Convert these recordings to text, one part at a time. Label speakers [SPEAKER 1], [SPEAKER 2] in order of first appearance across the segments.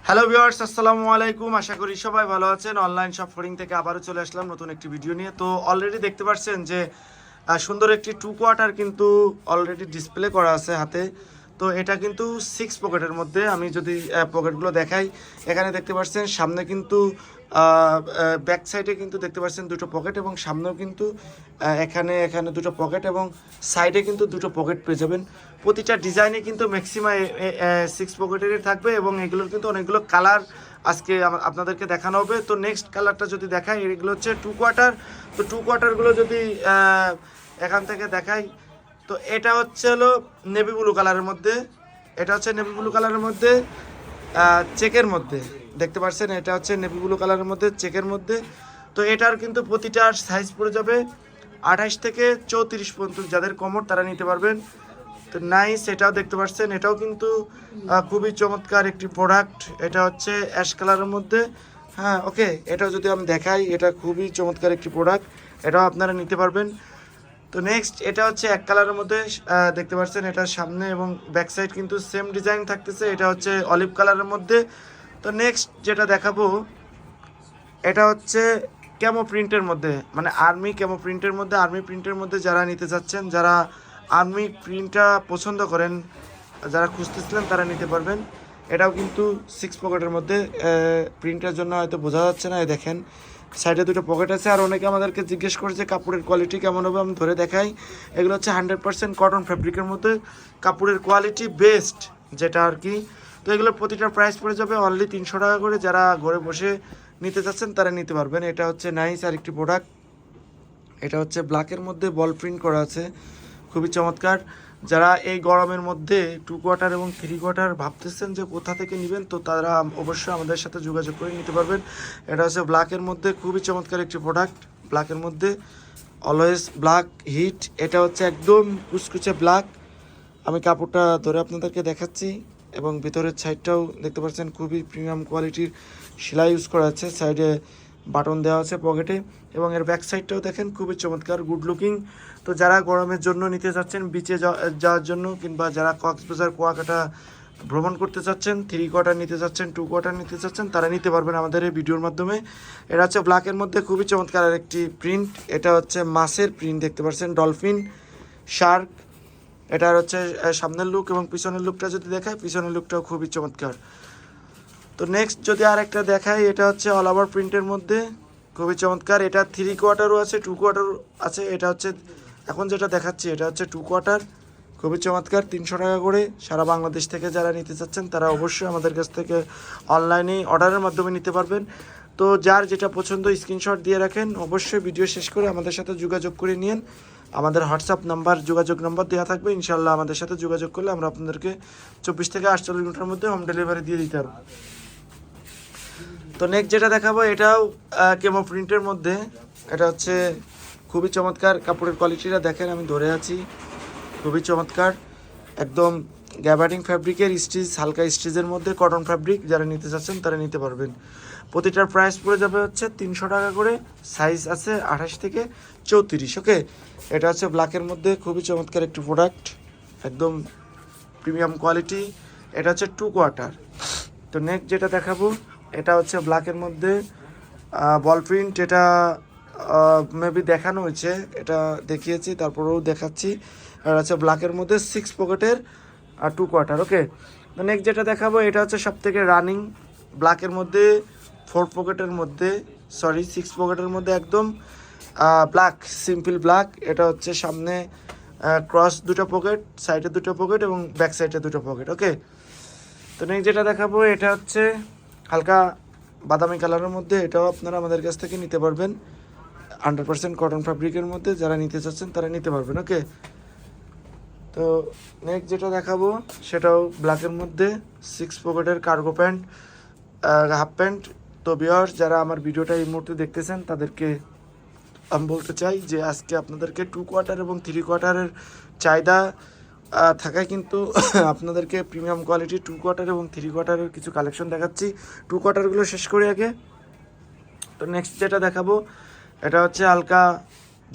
[SPEAKER 1] Hello viewers, আসসালামু আলাইকুম। আশা করি সবাই ভালো আছেন। অনলাইন শপ ফরিং থেকে আবারও চলে আসলাম নতুন একটি ভিডিও নিয়ে। তো অলরেডি দেখতে পাচ্ছেন যে সুন্দর একটি 2 কোয়ার্টার কিন্তু অলরেডি ডিসপ্লে করা আছে হাতে। তো এটা কিন্তু 6 পকেটের মধ্যে। আমি যদি পকেটগুলো দেখাই, এখানে দেখতে পাচ্ছেন সামনে কিন্তু ব্যাক সাইডে কিন্তু দেখতে পাচ্ছেন দুটো পকেট, এবং সামনেও কিন্তু এখানে এখানে দুটো পকেট, এবং সাইডে কিন্তু দুটো পকেট পেয়ে যাবেন। প্রতিটা ডিজাইনে কিন্তু ম্যাক্সিমাম 6 পকেটেরই থাকবে, এবং এগুলোর কিন্তু অনেকগুলো কালার আজকে আপনাদেরকে দেখানো হবে। তো নেক্সট কালারটা যদি দেখাই, এগুলো হচ্ছে 2 কোয়ার্টার। তো 2 কোয়ার্টারগুলো যদি এখান থেকে দেখাই, তো এটা হচ্ছে হলো নেভি ব্লু কালারের মধ্যে। এটা হচ্ছে নেভি ব্লু কালারের মধ্যে চেকের মধ্যে দেখতে পাচ্ছেন। এটা হচ্ছে নেভি ব্লু কালারের মধ্যে চেকের মধ্যে। তো এটার কিন্তু প্রতিটার সাইজ পড়ে যাবে 28 থেকে 34 পর্যন্ত। যাদের কমর তারা নিতে পারবেন। তো নাইস, এটাও দেখতে পাচ্ছেন, এটাও কিন্তু খুবই চমৎকার একটি প্রোডাক্ট। এটা হচ্ছে অ্যাশ কালারের মধ্যে। হ্যাঁ, ওকে, এটাও যদি আমি দেখাই, এটা খুবই চমৎকার একটি প্রোডাক্ট, এটাও আপনারা নিতে পারবেন। তো নেক্সট এটা হচ্ছে এক কালারের মধ্যে দেখতে পাচ্ছেন, এটা সামনে এবং ব্যাক সাইড কিন্তু সেম ডিজাইন থাকতেছে। এটা হচ্ছে অলিভ কালারের মধ্যে। তো নেক্সট যেটা দেখাবো, এটা হচ্ছে ক্যামো প্রিন্টের মধ্যে, মানে আর্মি ক্যামো প্রিন্টের মধ্যে। আর্মি প্রিন্টের মধ্যে যারা নিতে চাচ্ছেন, যারা আর্মি প্রিন্টটা পছন্দ করেন, যারা খুঁজতেছিলেন, তারা নিতে পারবেন। এটাও কিন্তু 6 পকেটের মধ্যে। প্রিন্টের জন্য হয়তো বোঝা যাচ্ছে না, দেখেন সাইডে দুটো পকেট আছে। আর অনেকে আমাদেরকে জিজ্ঞেস করছে কাপড়ের কোয়ালিটি কেমন হবে, আমি ধরে দেখাই। এগুলো হচ্ছে 100% কটন ফ্যাব্রিকের মধ্যে, কাপড়ের কোয়ালিটি বেস্ট যেটা আর কি। তো এগুলোর প্রতিটার প্রাইস পড়ে যাবে অনলি 300 টাকা করে। যারা ঘরে বসে নিতে চাচ্ছেন তারা নিতে পারবেন। এটা হচ্ছে নাইস আর একটি প্রোডাক্ট। এটা হচ্ছে ব্ল্যাকের মধ্যে বল প্রিন্ট করা আছে, খুবই চমৎকার। যারা এই গরমের মধ্যে 2 কোয়ার্টার এবং 3 কোয়ার্টার ভাবতেছেন যে কোথা থেকে নেবেন, তো তারা অবশ্যই আমাদের সাথে যোগাযোগ করে নিতে পারবেন। এটা হচ্ছে ব্ল্যাকের মধ্যে, খুবই চমৎকার একটি প্রোডাক্ট। ব্ল্যাকের মধ্যে অলওয়েজ ব্ল্যাক হিট। এটা হচ্ছে একদম কুচকুচে ব্ল্যাক। আমি কাপড়টা ধরে আপনাদেরকে দেখাচ্ছি, এবং ভিতরের সাইডটাও দেখতে পাচ্ছেন খুবই প্রিমিয়াম কোয়ালিটির সেলাই ইউজ করা আছে। সাইডে বাটন দেওয়া আছে পকেটে, এবং এর ব্যাক সাইডটাও দেখেন খুবই চমৎকার, গুড লুকিং। তো যারা গরমের জন্য নিতে চাচ্ছেন, বিচে যাওয়ার জন্য, কিংবা যারা কক্সবাজার কুয়াকাটা ভ্রমণ করতে চাচ্ছেন, 3 কোয়ার্টার নিতে চাচ্ছেন, 2 কোয়ার্টার নিতে চাচ্ছেন, তারা নিতে পারবেন আমাদের এই ভিডিওর মাধ্যমে। এটা হচ্ছে ব্ল্যাকের মধ্যে খুবই চমৎকার একটি প্রিন্ট। এটা হচ্ছে মাছের প্রিন্ট দেখতে পাচ্ছেন, ডলফিন, শার্ক। এটার হচ্ছে সামনের লুক, এবং পিছনের লুকটা যদি দেখায়, পিছনের লুকটাও খুবই চমৎকার। তো নেক্সট যদি আর একটা দেখাই, এটা হচ্ছে অল ওভার প্রিন্টের মধ্যে, খুবই চমৎকার। এটা 3 কোয়ার্টারও আছে, 2 কোয়ার্টারও আছে। এটা হচ্ছে এখন যেটা দেখাচ্ছি, এটা হচ্ছে 2 কোয়ার্টার, খুবই চমৎকার। 300 টাকা করে। সারা বাংলাদেশ থেকে যারা নিতে চাচ্ছেন, তারা অবশ্যই আমাদের কাছ থেকে অনলাইনে অর্ডারের মাধ্যমে নিতে পারবেন। তো যার যেটা পছন্দ স্ক্রিনশট দিয়ে রাখেন, অবশ্যই ভিডিও শেষ করে আমাদের সাথে যোগাযোগ করে নিন। আমাদের হোয়াটসঅ্যাপ নাম্বার, যোগাযোগ নাম্বার দেওয়া থাকবে। ইনশাল্লাহ আমাদের সাথে যোগাযোগ করলে আমরা আপনাদেরকে 24 থেকে 48 ঘন্টার মধ্যে হোম ডেলিভারি দিয়ে দিতে পারবো। তো নেক্সট যেটা দেখাবো, এটাও কেমো প্রিন্টের মধ্যে। এটা হচ্ছে খুবই চমৎকার, কাপড়ের কোয়ালিটিটা দেখেন, আমি ধরে আছি, খুবই চমৎকার। একদম গ্যাবার্ডিং ফ্যাব্রিকের স্টিচ, হালকা স্টিচের মধ্যে কটন ফ্যাব্রিক। যারা নিতে চাচ্ছেন তারা নিতে পারবেন। প্রতিটার প্রাইস পড়ে যাবে হচ্ছে 300 টাকা করে। সাইজ আছে 28 থেকে 34। ওকে, এটা হচ্ছে ব্ল্যাকের মধ্যে, খুবই চমৎকার একটি প্রোডাক্ট, একদম প্রিমিয়াম কোয়ালিটি। এটা হচ্ছে 2 কোয়ার্টার। তো নেক্সট যেটা দেখাবো, এটা হচ্ছে ব্ল্যাকের মধ্যে বল প্রিন্ট। এটা মেবি দেখানো হয়েছে, এটা দেখিয়েছি, তারপরেও দেখাচ্ছি। আর হচ্ছে ব্ল্যাকের মধ্যে 6 পকেটের আর 2 কোয়ার্টার। ওকে, তো নেক্সট যেটা দেখাবো, এটা হচ্ছে সব থেকে রানিং ব্ল্যাকের মধ্যে, 4 পকেটের মধ্যে, সরি 6 পকেটের মধ্যে, একদম ব্ল্যাক, সিম্পল ব্ল্যাক। এটা হচ্ছে সামনে ক্রস দুটো পকেট, সাইডে দুটো পকেট, এবং ব্যাক সাইডে দুটো পকেট। ওকে, তো নেক্সট যেটা দেখাবো, এটা হচ্ছে হালকা বাদামি কালারের মধ্যে। এটাও আপনারা আমাদের কাছ থেকে নিতে পারবেন 100% কটন ফ্যাব্রিকের মধ্যে। যারা নিতে চাচ্ছেন তারা নিতে পারবেন। ওকে, তো নেক্সট যেটা দেখাবো, সেটাও ব্ল্যাকের মধ্যে, 6 পকেটের কার্গো প্যান্ট, হাফ প্যান্ট। তো ভিউয়ার্স, যারা আমার ভিডিওটা এই মুহূর্তে দেখতেছেন, তাদেরকে আমি বলতে চাই যে আজকে আপনাদেরকে 2 কোয়ার্টার এবং 3 কোয়ার্টারের চাহিদা থাকায় কিন্তু আপনাদেরকে প্রিমিয়াম কোয়ালিটি 2 কোয়ার্টার এবং 3 কোয়ার্টারের কিছু কালেকশন দেখাচ্ছি। 2 কোয়ার্টারগুলো শেষ করি আগে। তো নেক্সট যেটা দেখাবো, এটা হচ্ছে হালকা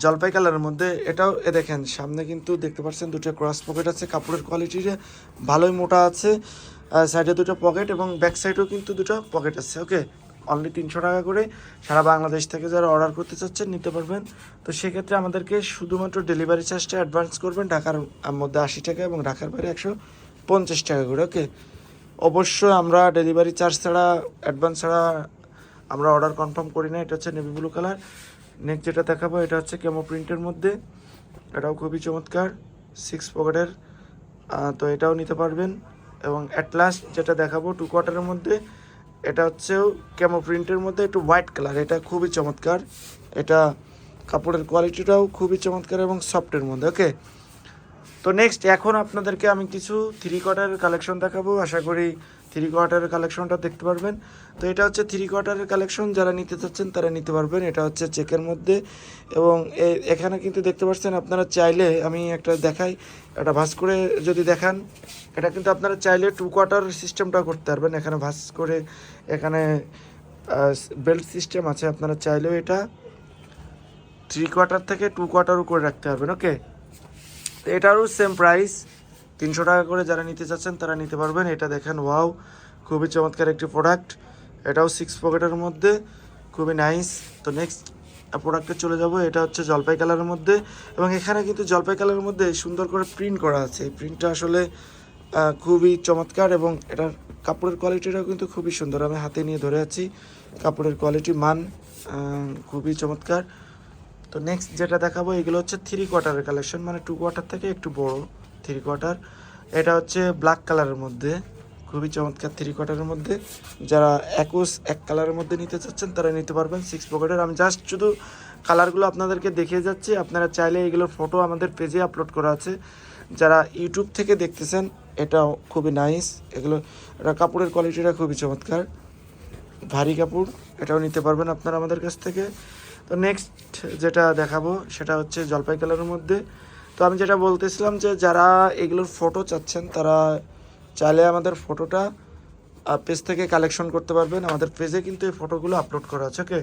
[SPEAKER 1] জলপাই কালারের মধ্যে। এটাও দেখেন সামনে কিন্তু দেখতে পাচ্ছেন দুটো ক্রস পকেট আছে, কাপড়ের কোয়ালিটি ভালোই মোটা আছে। সাইডে দুটো পকেট এবং ব্যাক সাইডেও কিন্তু দুটো পকেট আছে। ওকে, অনলি 300 টাকা করে সারা বাংলাদেশ থেকে যারা অর্ডার করতে চাচ্ছেন নিতে পারবেন। তো সেক্ষেত্রে আমাদেরকে শুধুমাত্র ডেলিভারি চার্জটা অ্যাডভান্স করবেন, ঢাকার মধ্যে 80 টাকা এবং ঢাকার বাইরে 150 টাকা করে। ওকে, অবশ্যই আমরা ডেলিভারি চার্জ ছাড়া, অ্যাডভান্স ছাড়া আমরা অর্ডার কনফার্ম করি না। এটা হচ্ছে নেভি ব্লু কালার। নেক্সট যেটা দেখাবো এটা হচ্ছে কেমো প্রিন্টের মধ্যে, এটাও খুবই চমৎকার 6 পকেটের। তো এটাও নিতে পারবেন। এবং অ্যাট লাস্ট যেটা দেখাবো 2 কোয়ার্টারের মধ্যে, এটা হচ্ছেও কেমো প্রিন্টের মধ্যে একটু হোয়াইট কালার, এটা খুবই চমৎকার। এটা কাপড়ের কোয়ালিটিটাও খুবই চমৎকার এবং সফটের মধ্যে। ওকে, তো নেক্সট এখন আপনাদেরকে আমি কিছু 3 কোয়ার্টারের কালেকশন দেখাবো। আশা করি 3 কোয়ার্টারের কালেকশনটা দেখতে পারবেন। তো এটা হচ্ছে 3 কোয়ার্টারের কালেকশন, যারা নিতে চাচ্ছেন তারা নিতে পারবেন। এটা হচ্ছে চেকের মধ্যে এবং এখানে কিন্তু দেখতে পাচ্ছেন আপনারা চাইলে, আমি একটা দেখাই, এটা ভাঁজ করে যদি দেখান, এটা কিন্তু আপনারা চাইলে 2 কোয়ার্টার সিস্টেমটা করতে পারবেন। এখানে ভাঁজ করে এখানে বেল্ট সিস্টেম আছে, আপনারা চাইলেও এটা 3 কোয়ার্টার থেকে 2 কোয়ার্টারও করে রাখতে পারবেন। ওকে, তো এটারও সেম প্রাইস 300 টাকা করে, যারা নিতে চাচ্ছেন তারা নিতে পারবেন। এটা দেখেন, ওয়াও, খুবই চমৎকার একটি প্রোডাক্ট। এটাও 6 পকেটের মধ্যে, খুবই নাইস। তো নেক্সট প্রোডাক্টে চলে যাব। এটা হচ্ছে জলপাই কালারের মধ্যে এবং এখানে কিন্তু জলপাই কালারের মধ্যে সুন্দর করে প্রিন্ট করা আছে। এই প্রিন্টটা আসলে খুবই চমৎকার এবং এটার কাপড়ের কোয়ালিটিটাও কিন্তু খুবই সুন্দর। আমি হাতে নিয়ে ধরে আছি, কাপড়ের কোয়ালিটি মান খুবই চমৎকার। তো নেক্সট যেটা দেখাবো, এগুলো হচ্ছে 3 কোয়ার্টারের কালেকশন, মানে 2 কোয়ার্টার থেকে একটু বড় 3 কোয়ার্টার। এটা হচ্ছে ব্ল্যাক কালারের মধ্যে, খুবই চমৎকার 3 কোয়ার্টারের মধ্যে। যারা এক কালারের মধ্যে নিতে চাচ্ছেন তারা নিতে পারবেন 6 পকেটের। আমি জাস্ট শুধু কালারগুলো আপনাদেরকে দেখিয়ে যাচ্ছি, আপনারা চাইলে এগুলোর ফটো আমাদের পেজে আপলোড করা আছে। যারা ইউটিউব থেকে দেখতেছেন, এটাও খুবই নাইস। এটা কাপড়ের কোয়ালিটিটা খুবই চমৎকার, ভারী কাপড়, এটাও নিতে পারবেন আপনারা আমাদের কাছ থেকে। তো নেক্সট যেটা দেখাবো সেটা হচ্ছে জলপাই কালারের মধ্যে। তো আমি যেটা বলতেছিলাম যে যারা এগুলোর ফটো চাচ্ছেন তারা চাইলে আমাদের ফটোটা পেজ থেকে কালেকশন করতে পারবেন। আমাদের পেজে কিন্তু এই ফটোগুলো আপলোড করা আছে। ওকে,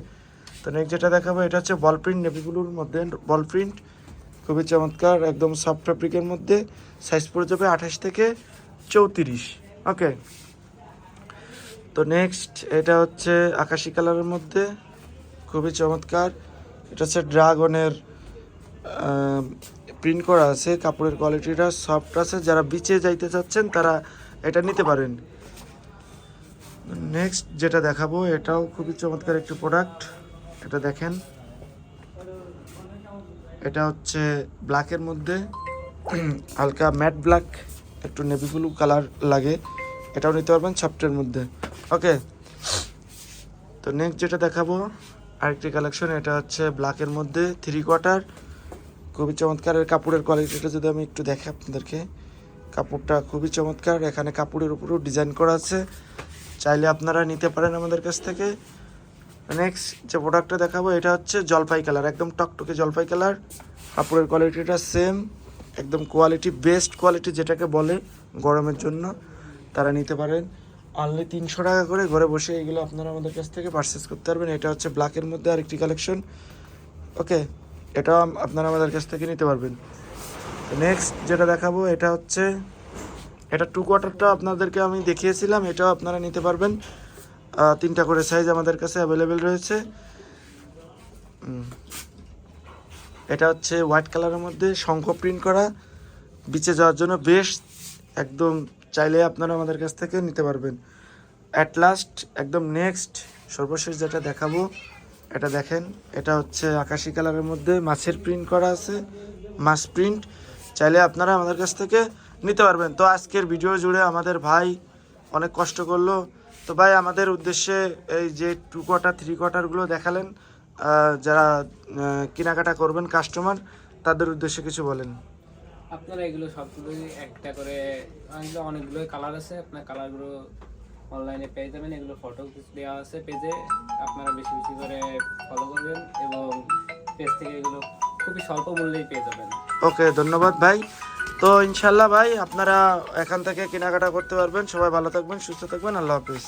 [SPEAKER 1] তো নেক্সট যেটা দেখাবো এটা হচ্ছে বল প্রিন্ট, নেভিগুলোর মধ্যে বল প্রিন্ট, খুবই চমৎকার, একদম সফট ফ্যাব্রিকের মধ্যে। সাইজ পড়ে যাবে 28 থেকে 34। ওকে, তো নেক্সট এটা হচ্ছে আকাশি কালারের মধ্যে, খুবই চমৎকার। এটা হচ্ছে ড্রাগনের প্রিন্ট করা আছে, কাপড়ের কোয়ালিটিটা সফট আছে। যারা বিচে যাইতে চাচ্ছেন তারা এটা নিতে পারেন। নেক্সট যেটা দেখাবো এটাও খুবই চমৎকার একটি প্রোডাক্ট। এটা দেখেন, এটা হচ্ছে ব্ল্যাকের মধ্যে, হালকা ম্যাট ব্ল্যাক, একটু নেভি ব্লু কালার লাগে, এটাও নিতে পারবেন সফটের মধ্যে। ওকে, তো নেক্সট যেটা দেখাবো আরেকটি কালেকশন, এটা হচ্ছে ব্ল্যাকের মধ্যে 3 কোয়ার্টার, খুবই চমৎকার। কাপড়ের কোয়ালিটিটা যদি আমি একটু দেখাই আপনাদেরকে, কাপড়টা খুবই চমৎকার। এখানে কাপড়ের উপরেও ডিজাইন করা আছে, চাইলে আপনারা নিতে পারেন আমাদের কাছ থেকে। নেক্সট যে প্রোডাক্টটা দেখাবো এটা হচ্ছে জলপাই কালার, একদম টকটকে জলপাই কালার। কাপড়ের কোয়ালিটিটা সেম, একদম কোয়ালিটি, বেস্ট কোয়ালিটি যেটাকে বলে গরমের জন্য, তারা নিতে পারেন। অনলি 300 টাকা করে ঘরে বসে এগুলো আপনারা আমাদের কাছ থেকে পারচেস করতে পারবেন। এটা হচ্ছে ব্ল্যাকের মধ্যে আরেকটি কালেকশন। ওকে, এটাও আপনারা আমাদের কাছ থেকে নিতে পারবেন। নেক্সট যেটা দেখাবো এটা হচ্ছে, এটা 2 কোয়ার্টারটা আপনাদেরকে আমি দেখিয়েছিলাম, এটাও আপনারা নিতে পারবেন। 3টা করে সাইজ আমাদের কাছে অ্যাভেলেবেল রয়েছে। এটা হচ্ছে হোয়াইট কালারের মধ্যে শঙ্খ প্রিন্ট করা, বিচে যাওয়ার জন্য বেস্ট, একদম চাইলে আপনারা আমাদের কাছ থেকে নিতে পারবেন। অ্যাট লাস্ট একদম নেক্সট সর্বশেষ যেটা দেখাবো এটা দেখেন, এটা হচ্ছে আকাশি কালারের মধ্যে মাছের প্রিন্ট করা আছে, মাছ প্রিন্ট, চাইলে আপনারা আমাদের কাছ থেকে নিতে পারবেন। তো আজকের ভিডিও জুড়ে আমাদের ভাই অনেক কষ্ট করলো। তো ভাই আমাদের উদ্দেশ্যে এই যে 2 কোয়ার্টার 3 কোয়ার্টারগুলো দেখালেন, যারা কেনাকাটা করবেন কাস্টমার, তাদের উদ্দেশ্যে কিছু বলেন।
[SPEAKER 2] আপনারা এগুলো সবগুলোই একটা করে, অনেকগুলো কালার আছে, আপনার কালারগুলো অনলাইনে পেয়ে যাবেন। এগুলো ফটো দেওয়া আছে পেজে, আপনারা বেশি বেশি করে ফলো করবেন এবং পেজ থেকে এগুলো খুবই স্বল্প মূল্যেই পেয়ে যাবেন।
[SPEAKER 1] ওকে, ধন্যবাদ ভাই। তো ইনশাল্লাহ ভাই আপনারা এখান থেকে কেনাকাটা করতে পারবেন। সবাই ভালো থাকবেন, সুস্থ থাকবেন, আল্লাহ হাফিজ।